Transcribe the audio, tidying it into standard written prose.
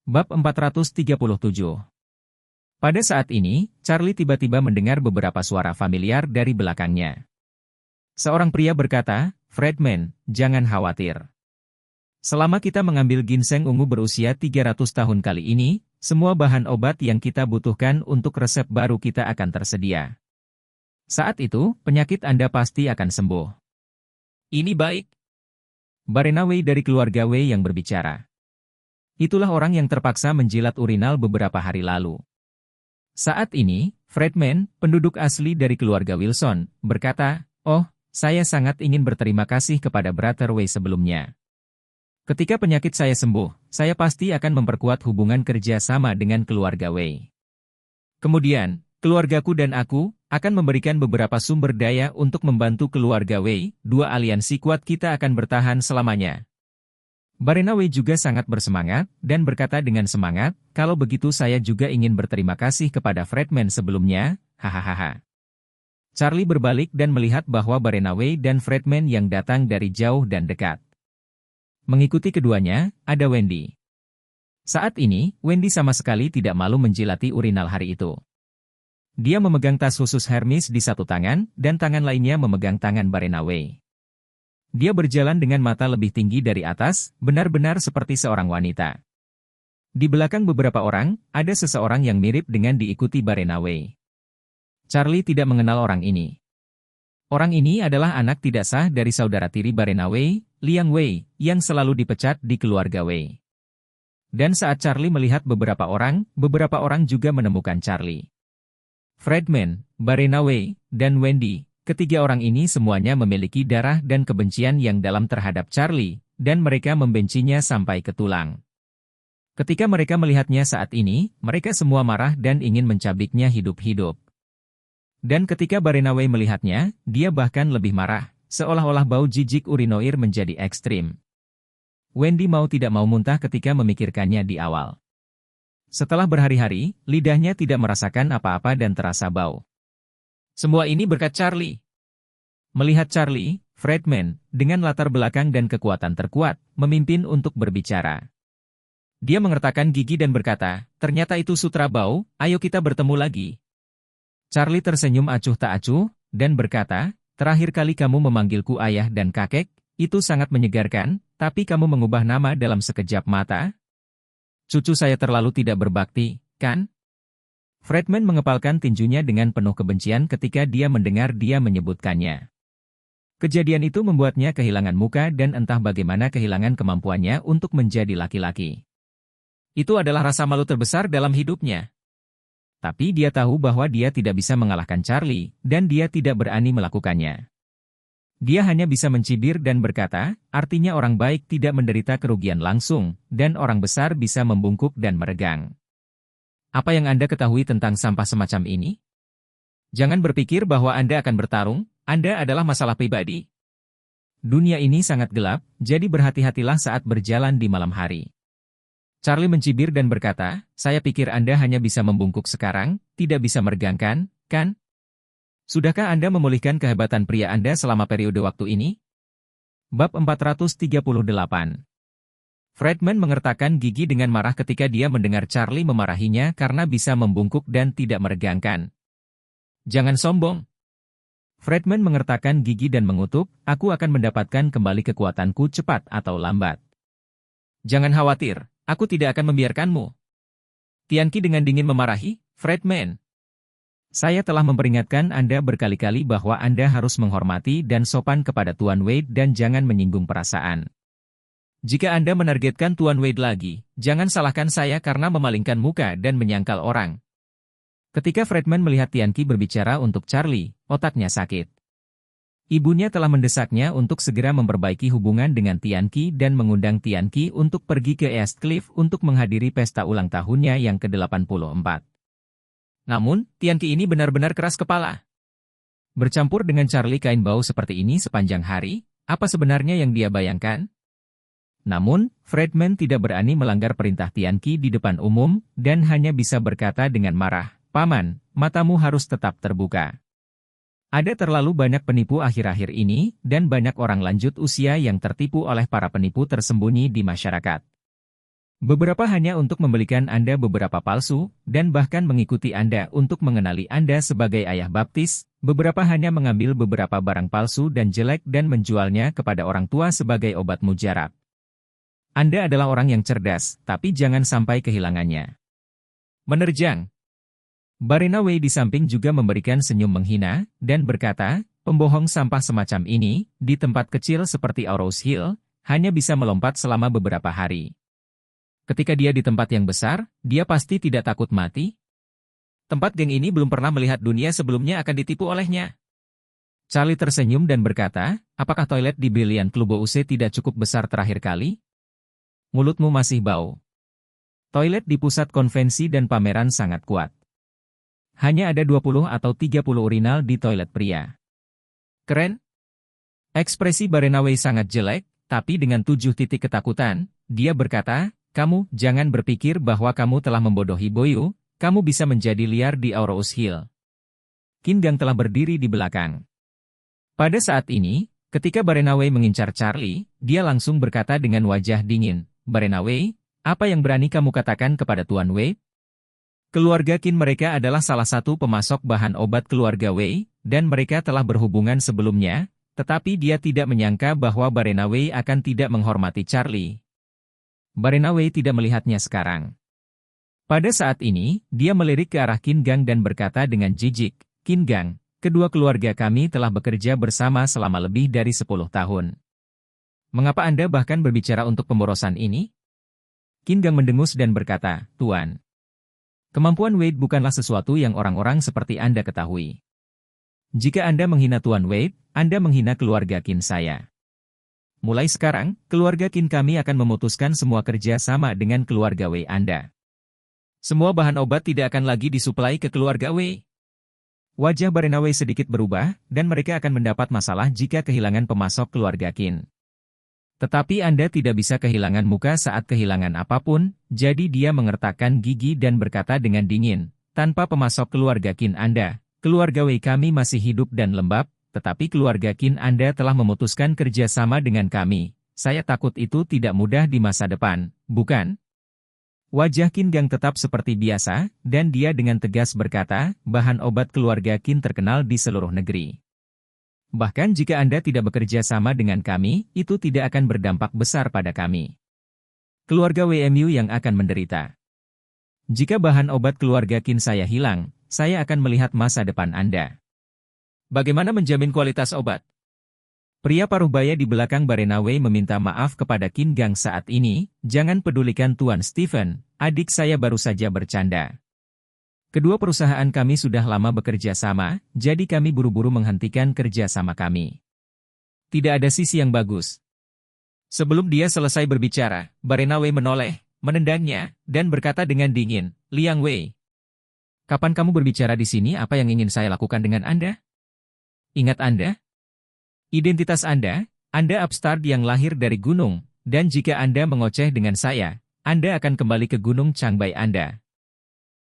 Bab 437. Pada saat ini, Charlie tiba-tiba mendengar beberapa suara familiar dari belakangnya. Seorang pria berkata, "Fredman, jangan khawatir. Selama kita mengambil ginseng ungu berusia 300 tahun kali ini, semua bahan obat yang kita butuhkan untuk resep baru kita akan tersedia. Saat itu, penyakit Anda pasti akan sembuh." "Ini baik." Barena Wei dari keluarga Wei yang berbicara. Itulah orang yang terpaksa menjilat urinal beberapa hari lalu. Saat ini, Fredman, penduduk asli dari keluarga Wilson, berkata, "Oh, saya sangat ingin berterima kasih kepada Brother Wei sebelumnya. Ketika penyakit saya sembuh, saya pasti akan memperkuat hubungan kerja sama dengan keluarga Wei. Kemudian, keluargaku dan aku akan memberikan beberapa sumber daya untuk membantu keluarga Wei. Dua aliansi kuat kita akan bertahan selamanya." Barena Wei juga sangat bersemangat, dan berkata dengan semangat, "Kalau begitu saya juga ingin berterima kasih kepada Fredman sebelumnya, hahaha." Charlie berbalik dan melihat bahwa Barena Wei dan Fredman yang datang dari jauh dan dekat. Mengikuti keduanya, ada Wendy. Saat ini, Wendy sama sekali tidak malu menjilati urinal hari itu. Dia memegang tas khusus Hermes di satu tangan, dan tangan lainnya memegang tangan Barena Wei. Dia berjalan dengan mata lebih tinggi dari atas, benar-benar seperti seorang wanita. Di belakang beberapa orang, ada seseorang yang mirip dengan diikuti Barena Wei. Charlie tidak mengenal orang ini. Orang ini adalah anak tidak sah dari saudara tiri Barena Wei, Liang Wei, yang selalu dipecat di keluarga Wei. Dan saat Charlie melihat beberapa orang juga menemukan Charlie. Fredman, Barena Wei, dan Wendy. Ketiga orang ini semuanya memiliki darah dan kebencian yang dalam terhadap Charlie, dan mereka membencinya sampai ke tulang. Ketika mereka melihatnya saat ini, mereka semua marah dan ingin mencabiknya hidup-hidup. Dan ketika Barena Wei melihatnya, dia bahkan lebih marah, seolah-olah bau jijik urinoir menjadi ekstrim. Wendy mau tidak mau muntah ketika memikirkannya di awal. Setelah berhari-hari, lidahnya tidak merasakan apa-apa dan terasa bau. Semua ini berkat Charlie. Melihat Charlie, Fredman, dengan latar belakang dan kekuatan terkuat, memimpin untuk berbicara. Dia mengertakkan gigi dan berkata, "Ternyata itu sutra bau, ayo kita bertemu lagi." Charlie tersenyum acuh tak acuh, dan berkata, "Terakhir kali kamu memanggilku ayah dan kakek, itu sangat menyegarkan, tapi kamu mengubah nama dalam sekejap mata. Cucu saya terlalu tidak berbakti, kan?" Fredman mengepalkan tinjunya dengan penuh kebencian ketika dia mendengar dia menyebutkannya. Kejadian itu membuatnya kehilangan muka dan entah bagaimana kehilangan kemampuannya untuk menjadi laki-laki. Itu adalah rasa malu terbesar dalam hidupnya. Tapi dia tahu bahwa dia tidak bisa mengalahkan Charlie, dan dia tidak berani melakukannya. Dia hanya bisa mencibir dan berkata, "Artinya orang baik tidak menderita kerugian langsung, dan orang besar bisa membungkuk dan meregang. Apa yang Anda ketahui tentang sampah semacam ini? Jangan berpikir bahwa Anda akan bertarung, Anda adalah masalah pribadi. Dunia ini sangat gelap, jadi berhati-hatilah saat berjalan di malam hari." Charlie mencibir dan berkata, "Saya pikir Anda hanya bisa membungkuk sekarang, tidak bisa meregangkan, kan? Sudahkah Anda memulihkan kehebatan pria Anda selama periode waktu ini?" Bab 438. Fredman mengertakkan gigi dengan marah ketika dia mendengar Charlie memarahinya karena bisa membungkuk dan tidak meregangkan. "Jangan sombong." Fredman mengertakkan gigi dan mengutuk, "Aku akan mendapatkan kembali kekuatanku cepat atau lambat. Jangan khawatir, aku tidak akan membiarkanmu." Tianqi dengan dingin memarahi, "Fredman, saya telah memperingatkan Anda berkali-kali bahwa Anda harus menghormati dan sopan kepada Tuan Wade dan jangan menyinggung perasaan. Jika Anda menargetkan Tuan Wade lagi, jangan salahkan saya karena memalingkan muka dan menyangkal orang." Ketika Fredman melihat Tianqi berbicara untuk Charlie, otaknya sakit. Ibunya telah mendesaknya untuk segera memperbaiki hubungan dengan Tianqi dan mengundang Tianqi untuk pergi ke East Cliff untuk menghadiri pesta ulang tahunnya yang ke-84. Namun, Tianqi ini benar-benar keras kepala. Bercampur dengan Charlie kain bau seperti ini sepanjang hari, apa sebenarnya yang dia bayangkan? Namun, Fredman tidak berani melanggar perintah Tianqi di depan umum, dan hanya bisa berkata dengan marah, "Paman, matamu harus tetap terbuka. Ada terlalu banyak penipu akhir-akhir ini, dan banyak orang lanjut usia yang tertipu oleh para penipu tersembunyi di masyarakat. Beberapa hanya untuk membelikan Anda beberapa palsu, dan bahkan mengikuti Anda untuk mengenali Anda sebagai ayah baptis, beberapa hanya mengambil beberapa barang palsu dan jelek dan menjualnya kepada orang tua sebagai obat mujarab. Anda adalah orang yang cerdas, tapi jangan sampai kehilangannya. Menerjang. Barena Wei di samping juga memberikan senyum menghina, dan berkata, pembohong sampah semacam ini, di tempat kecil seperti Aurous Hill, hanya bisa melompat selama beberapa hari. Ketika dia di tempat yang besar, dia pasti tidak takut mati. Tempat geng ini belum pernah melihat dunia sebelumnya akan ditipu olehnya. Charlie tersenyum dan berkata, apakah toilet di Brilliant Club UC tidak cukup besar terakhir kali? Mulutmu masih bau. Toilet di pusat konvensi dan pameran sangat kuat. Hanya ada 20 atau 30 urinal di toilet pria. Keren? Ekspresi Barena Wei sangat jelek, tapi dengan 7 titik ketakutan, dia berkata, kamu jangan berpikir bahwa kamu telah membodohi Boyu, kamu bisa menjadi liar di Aurous Hill. Qin Gang telah berdiri di belakang. Pada saat ini, ketika Barena Wei mengincar Charlie, dia langsung berkata dengan wajah dingin, Barena Wei, apa yang berani kamu katakan kepada Tuan Wei? Keluarga Qin mereka adalah salah satu pemasok bahan obat keluarga Wei, dan mereka telah berhubungan sebelumnya, tetapi dia tidak menyangka bahwa Barena Wei akan tidak menghormati Charlie. Barena Wei tidak melihatnya sekarang. Pada saat ini, dia melirik ke arah Qin Gang dan berkata dengan jijik, Qin Gang, kedua keluarga kami telah bekerja bersama selama lebih dari 10 tahun. Mengapa Anda bahkan berbicara untuk pemborosan ini? Qin Gang mendengus dan berkata, Tuan. Kemampuan Wade bukanlah sesuatu yang orang-orang seperti Anda ketahui. Jika Anda menghina Tuan Wade, Anda menghina keluarga Qin saya. Mulai sekarang, keluarga Qin kami akan memutuskan semua kerja sama dengan keluarga Wei Anda. Semua bahan obat tidak akan lagi disuplai ke keluarga Wei. Wajah Barena Wei sedikit berubah, dan mereka akan mendapat masalah jika kehilangan pemasok keluarga Qin. Tetapi Anda tidak bisa kehilangan muka saat kehilangan apapun, jadi dia mengertakkan gigi dan berkata dengan dingin, tanpa pemasok keluarga Qin Anda, keluarga Wei kami masih hidup dan lembab, tetapi keluarga Qin Anda telah memutuskan kerja sama dengan kami. Saya takut itu tidak mudah di masa depan, bukan? Wajah Qin Gang tetap seperti biasa, dan dia dengan tegas berkata, bahan obat keluarga Qin terkenal di seluruh negeri. Bahkan jika Anda tidak bekerja sama dengan kami, itu tidak akan berdampak besar pada kami. Keluarga WMU yang akan menderita. Jika bahan obat keluarga Qin saya hilang, saya akan melihat masa depan Anda. Bagaimana menjamin kualitas obat? Pria paruh baya di belakang Barena Wei meminta maaf kepada Qin Gang saat ini, jangan pedulikan Tuan Stephen, adik saya baru saja bercanda. Kedua perusahaan kami sudah lama bekerja sama, jadi kami buru-buru menghentikan kerja sama kami. Tidak ada sisi yang bagus. Sebelum dia selesai berbicara, Barena Wei menoleh, menendangnya, dan berkata dengan dingin, Liang Wei. Kapan kamu berbicara di sini apa yang ingin saya lakukan dengan Anda? Ingat Anda? Identitas Anda upstart yang lahir dari gunung, dan jika Anda mengoceh dengan saya, Anda akan kembali ke gunung Changbai Anda.